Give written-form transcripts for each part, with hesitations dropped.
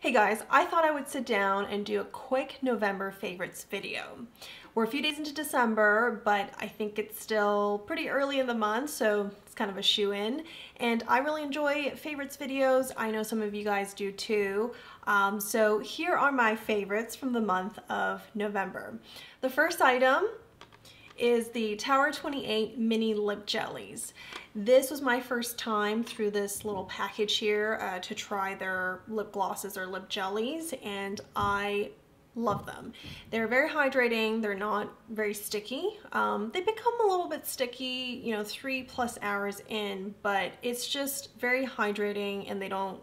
Hey guys, I thought I would sit down and do a quick November favorites video. We're a few days into December, but I think it's still pretty early in the month, so it's kind of a shoe-in. And I really enjoy favorites videos. I know some of you guys do too. So here are my favorites from the month of November. The first item is the Tower28 mini lip jellies. This was my first time through this little package here to try their lip glosses or lip jellies, and I love them. They're very hydrating, they're not very sticky. They become a little bit sticky, 3+ hours in, but it's just very hydrating and they don't,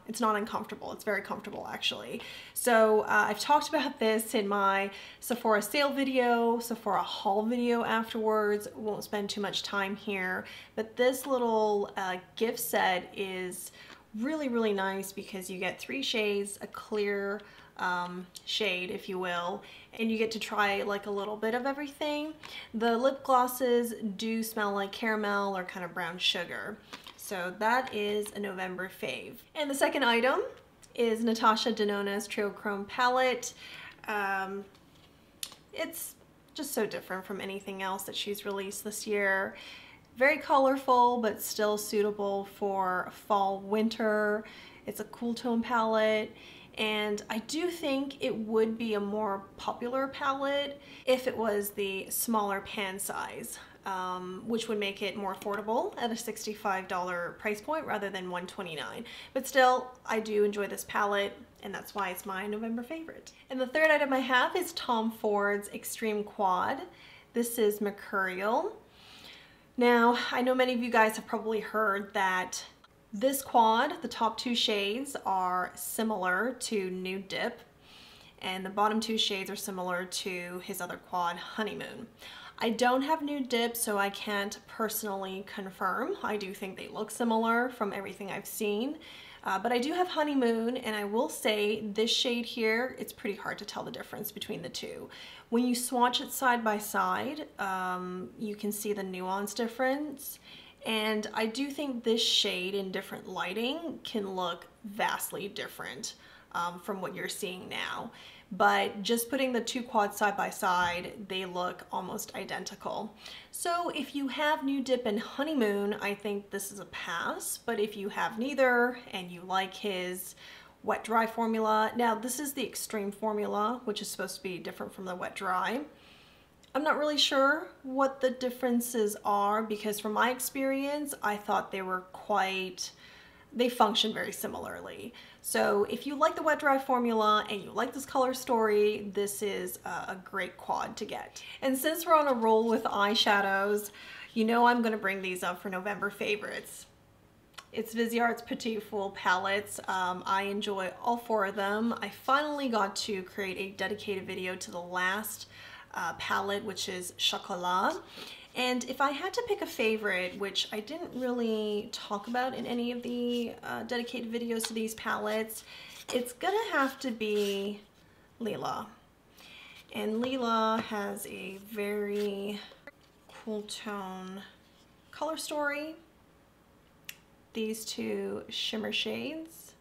it's not uncomfortable. It's very comfortable actually. So I've talked about this in my Sephora sale video, Sephora haul video afterwards. Won't spend too much time here, but this little gift set is really nice because you get 3 shades, a clear shade, if you will, and you get to try like a little bit of everything. The lip glosses do smell like caramel or kind of brown sugar, so that is a November fave. And the second item is Natasha Denona's Triochrome palette. It's just so different from anything else that she's released this year. Very colorful, but still suitable for fall, winter. It's a cool tone palette. And I do think it would be a more popular palette if it was the smaller pan size, which would make it more affordable at a $65 price point rather than $129. But still, I do enjoy this palette, and that's why it's my November favorite. And the third item I have is Tom Ford's Extreme Quad. This is Mecurial. Now, I know many of you guys have probably heard that this quad, the top 2 shades are similar to Nude Dip, and the bottom 2 shades are similar to his other quad, Honeymoon. I don't have Nude Dip, so I can't personally confirm. I do think they look similar from everything I've seen, but I do have Honeymoon, and I will say this shade here, it's pretty hard to tell the difference between the two. When you swatch it side by side, you can see the nuance difference. And I do think this shade in different lighting can look vastly different from what you're seeing now. But just putting the 2 quads side by side, they look almost identical. So if you have Nude Dip and Honeymoon, I think this is a pass. But if you have neither and you like his wet dry formula, now this is the extreme formula, which is supposed to be different from the wet dry. I'm not really sure what the differences are because from my experience, I thought they function very similarly. So if you like the wet dry formula and you like this color story, this is a great quad to get. And since we're on a roll with eyeshadows, I'm gonna bring these up for November favorites. It's Viseart's Petits palettes. I enjoy all 4 of them. I finally got to create a dedicated video to the last palette, which is Chocolat. And if I had to pick a favorite, which I didn't really talk about in any of the dedicated videos to these palettes, it's gonna have to be Lila. And Lila has a very cool tone color story. These 2 shimmer shades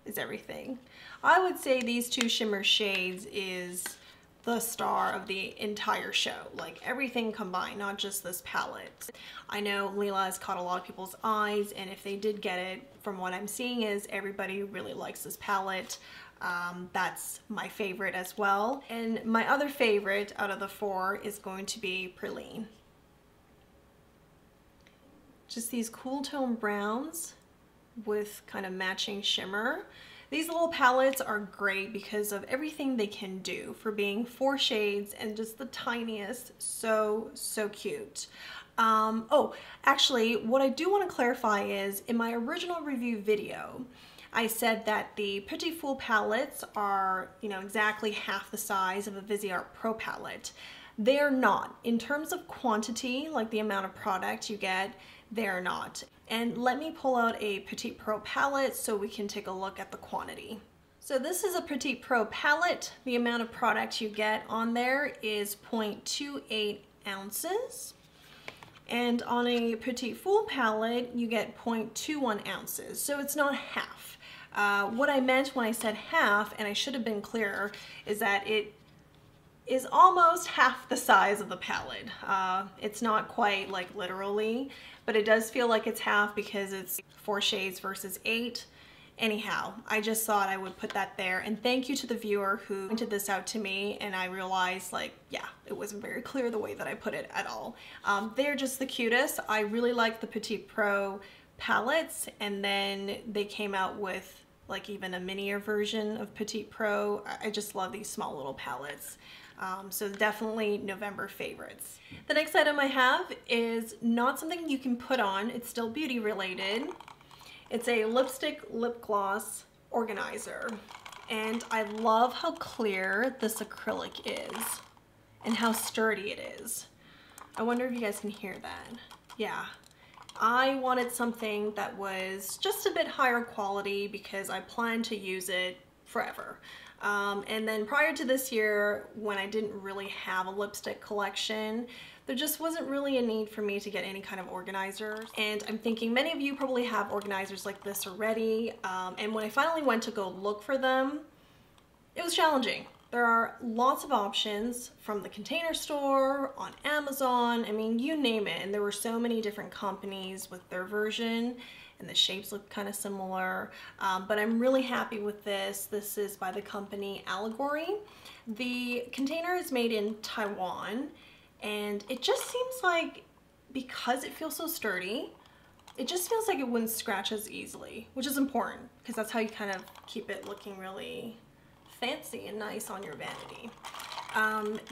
is everything. I would say these 2 shimmer shades is the star of the entire show, like everything combined, not just this palette. I know Lila has caught a lot of people's eyes, and if they did get it, from what I'm seeing is everybody really likes this palette. That's my favorite as well. And my other favorite out of the 4 is going to be Praline. Just these cool tone browns with kind of matching shimmer. These little palettes are great because of everything they can do for being 4 shades and just the tiniest. So cute. Oh, actually, what I do want to clarify is in my original review video, I said that the Petits palettes are, exactly half the size of a Viseart Pro palette. They are not. In terms of quantity, like the amount of product you get, they're not. And let me pull out a Petits Pro palette so we can take a look at the quantity. So this is a Petits Pro palette. The amount of product you get on there is 0.28 ounces. And on a Petits palette, you get 0.21 ounces. So it's not half. What I meant when I said half, and I should have been clearer, is that it is almost half the size of the palette. It's not quite like literally, but it does feel like it's half because it's 4 shades versus 8. Anyhow, I just thought I would put that there, and thank you to the viewer who pointed this out to me, and I realized, like, yeah, it wasn't very clear the way that I put it at all. They're just the cutest. I really like the Petits Pro palettes, and then they came out with like even a minier version of Petits Pro. I just love these small little palettes. So definitely November favorites. The next item I have is not something you can put on. It's still beauty related. It's a lipstick lip gloss organizer, and I love how clear this acrylic is and how sturdy it is. I wonder if you guys can hear that. Yeah, I wanted something that was just a bit higher quality because I plan to use it forever. And then prior to this year, when I didn't really have a lipstick collection, there just wasn't really a need for me to get any kind of organizer. And I'm thinking many of you probably have organizers like this already. And when I finally went to go look for them, it was challenging. There are lots of options from the Container Store, on Amazon, I mean, you name it. And there were so many different companies with their version, and the shapes look kind of similar. But I'm really happy with this. This is by the company byAlegory. The container is made in Taiwan, and it just seems like, because it feels so sturdy, it just feels like it wouldn't scratch as easily, which is important because that's how you kind of keep it looking really fancy and nice on your vanity.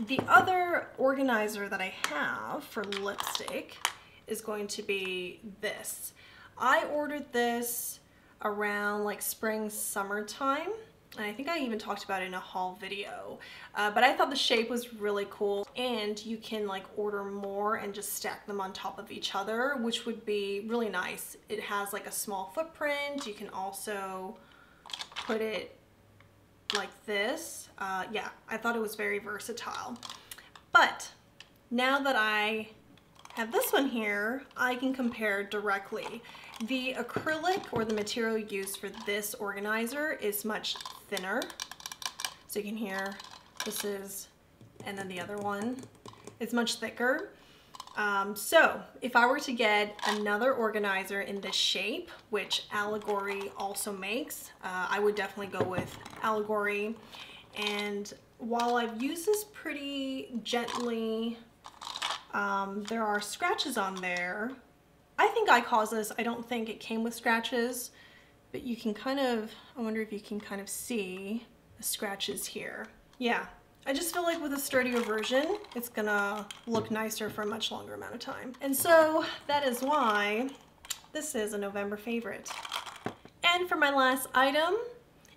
The other organizer that I have for lipstick is going to be this. I ordered this around like spring, summertime, and I think I even talked about it in a haul video, but I thought the shape was really cool, and you can like order more and just stack them on top of each other, which would be really nice. It has like a small footprint. You can also put it like this. Yeah, I thought it was very versatile. But now that I have this one here, I can compare directly. The acrylic, or the material used for this organizer, is much thinner. So you can hear this is, and then the other one is much thicker. So if I were to get another organizer in this shape, which byAlegory also makes, I would definitely go with byAlegory. And while I've used this pretty gently, there are scratches on there. I think I caused this. I don't think it came with scratches, but you can kind of, I wonder if you can kind of see the scratches here. Yeah, I just feel like with a sturdier version, it's gonna look nicer for a much longer amount of time. And so that is why this is a November favorite. And for my last item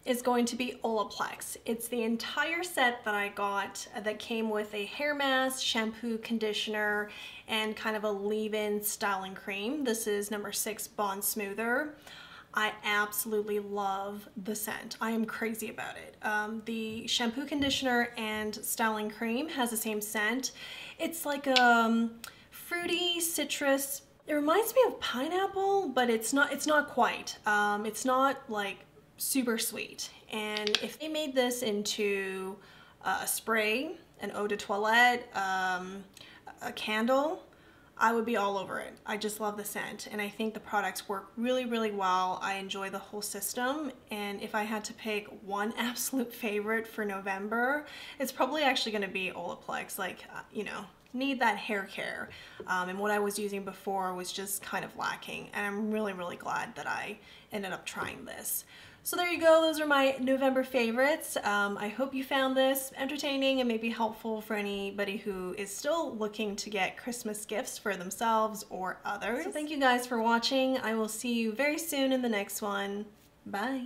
is going to be Olaplex. It's the entire set that I got that came with a hair mask, shampoo, conditioner, and kind of a leave-in styling cream. This is number 6 Bond Smoother. I absolutely love the scent. I am crazy about it. The shampoo, conditioner, and styling cream has the same scent. It's like a fruity citrus. It reminds me of pineapple, but it's not quite. It's not like super sweet. And if they made this into a spray, an eau de toilette, a candle, I would be all over it. I just love the scent, and I think the products work really, really well. I enjoy the whole system, and if I had to pick one absolute favorite for November, it's probably actually gonna be Olaplex. Like, you know, need that hair care. And what I was using before was just kind of lacking, and I'm really, really glad that I ended up trying this. So there you go, those are my November favorites. I hope you found this entertaining and maybe helpful for anybody who is still looking to get Christmas gifts for themselves or others. So thank you guys for watching. I will see you very soon in the next one. Bye.